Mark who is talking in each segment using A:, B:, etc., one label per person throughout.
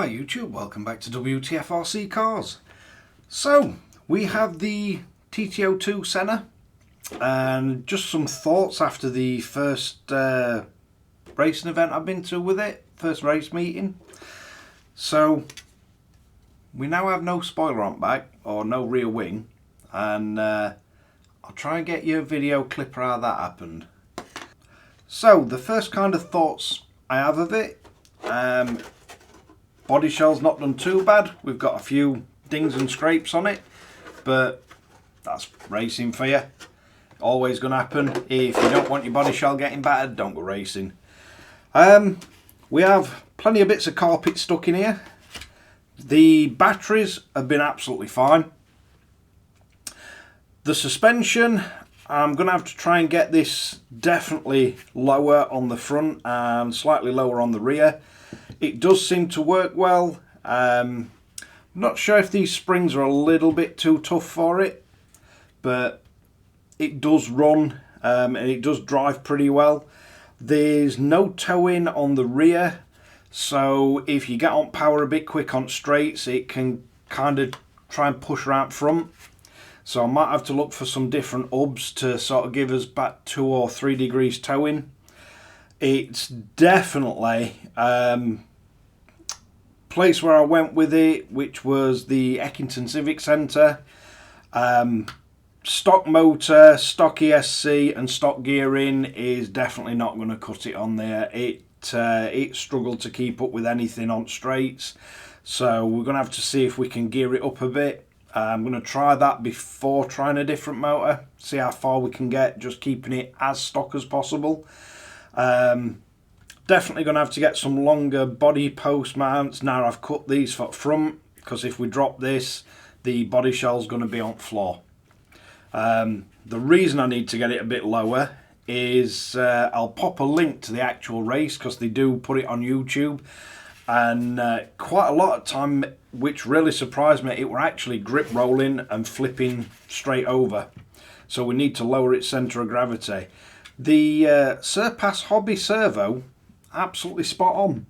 A: Hi YouTube, welcome back to Wtf Rc Cars. So, we have the TT-02 Senna and just some thoughts after the first racing event I've been to with it, first race meeting. So, we now have no spoiler on back or no rear wing, and I'll try and get you a video clip of how that happened. So, the first kind of thoughts I have of it, body shell's not done too bad. We've got a few dings and scrapes on it, but that's racing for you. Always going to happen. If you don't want your body shell getting battered, don't go racing. We have plenty of bits of carpet stuck in here. The batteries have been absolutely fine. The suspension, I'm going to have to try and get this definitely lower on the front and slightly lower on the rear. It does seem to work well. I'm not sure if these springs are a little bit too tough for it, but it does run and it does drive pretty well. There's no toe-in on the rear, so if you get on power a bit quick on straights, it can kind of try and push around front. So I might have to look for some different hubs to sort of give us back 2 or 3 degrees toe-in. It's definitely place where I went with it, which was the Eckington Civic Centre. Stock motor, stock ESC and stock gearing is definitely not going to cut it on there. It struggled to keep up with anything on straights, so we're going to have to see if we can gear it up a bit. I'm going to try that before trying a different motor, see how far we can get, just keeping it as stock as possible. Definitely going to have to get some longer body post mounts. Now I've cut these for front, because if we drop this, the body shell's going to be on floor. The reason I need to get it a bit lower is I'll pop a link to the actual race, because they do put it on YouTube, and quite a lot of time, which really surprised me, it were actually grip rolling and flipping straight over. So we need to lower its centre of gravity. The Surpass Hobby Servo, absolutely spot on,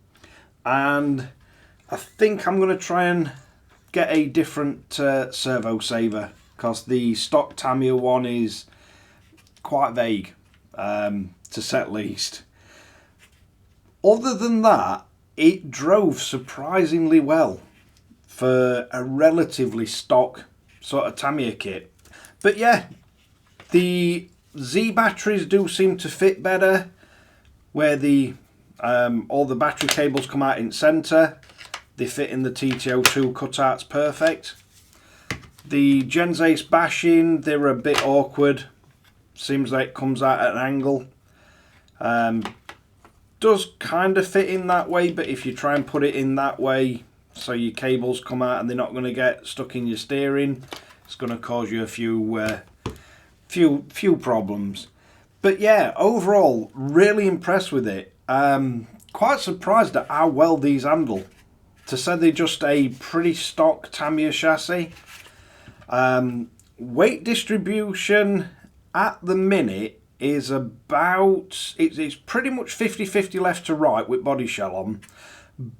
A: and I think I'm going to try and get a different servo saver, because the stock Tamiya one is quite vague, to say the least. Other than that, it drove surprisingly well for a relatively stock sort of Tamiya kit. But yeah, the Z batteries do seem to fit better, where the all the battery cables come out in centre. They fit in the TT-02 cutouts perfect. The Gens Ace bashing, they're a bit awkward. Seems like it comes out at an angle. Does kind of fit in that way, but if you try and put it in that way so your cables come out and they're not going to get stuck in your steering, it's going to cause you a few problems. But yeah, overall, really impressed with it. Quite surprised at how well these handle. To say they're just a pretty stock Tamiya chassis. Weight distribution at the minute is about, it's pretty much 50-50 left to right with body shell on,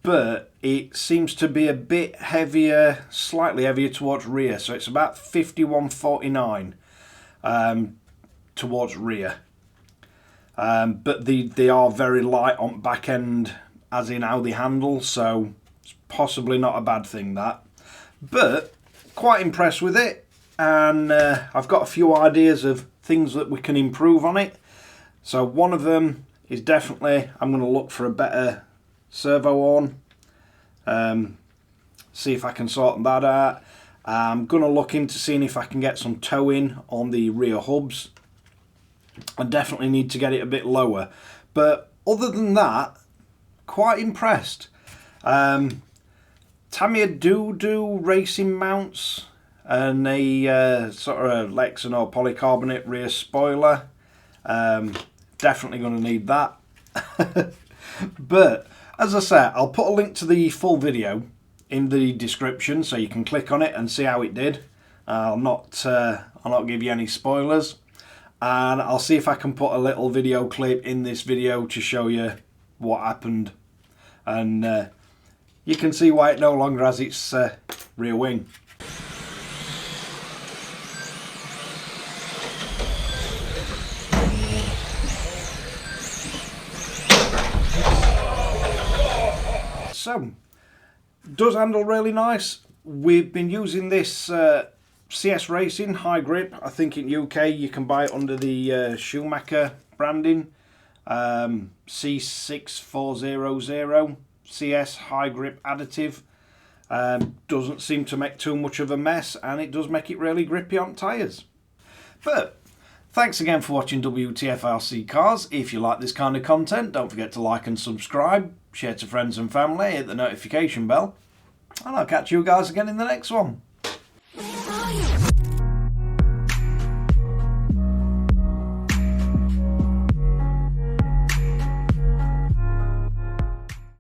A: but it seems to be a bit heavier, slightly heavier towards rear, so it's about 51-49 towards rear. But they are very light on back end, as in how they handle, so it's possibly not a bad thing, that. But quite impressed with it, and I've got a few ideas of things that we can improve on it. So one of them is definitely, I'm going to look for a better servo horn, see if I can sort that out. I'm going to look into seeing if I can get some toe-in on the rear hubs. I definitely need to get it a bit lower, but other than that, quite impressed. Tamiya do racing mounts and a sort of Lexan or polycarbonate rear spoiler. Definitely going to need that. But as I said, I'll put a link to the full video in the description so you can click on it and see how it did. I'll not give you any spoilers, and I'll see if I can put a little video clip in this video to show you what happened. And you can see why it no longer has its rear wing. So, does handle really nice. We've been using this CS Racing high grip. I think in UK you can buy it under the Schumacher branding. C6400 CS high grip additive. Doesn't seem to make too much of a mess, and it does make it really grippy on tyres. But thanks again for watching Wtf Rc Cars. If you like this kind of content, don't forget to like and subscribe, share to friends and family, hit the notification bell, and I'll catch you guys again in the next one.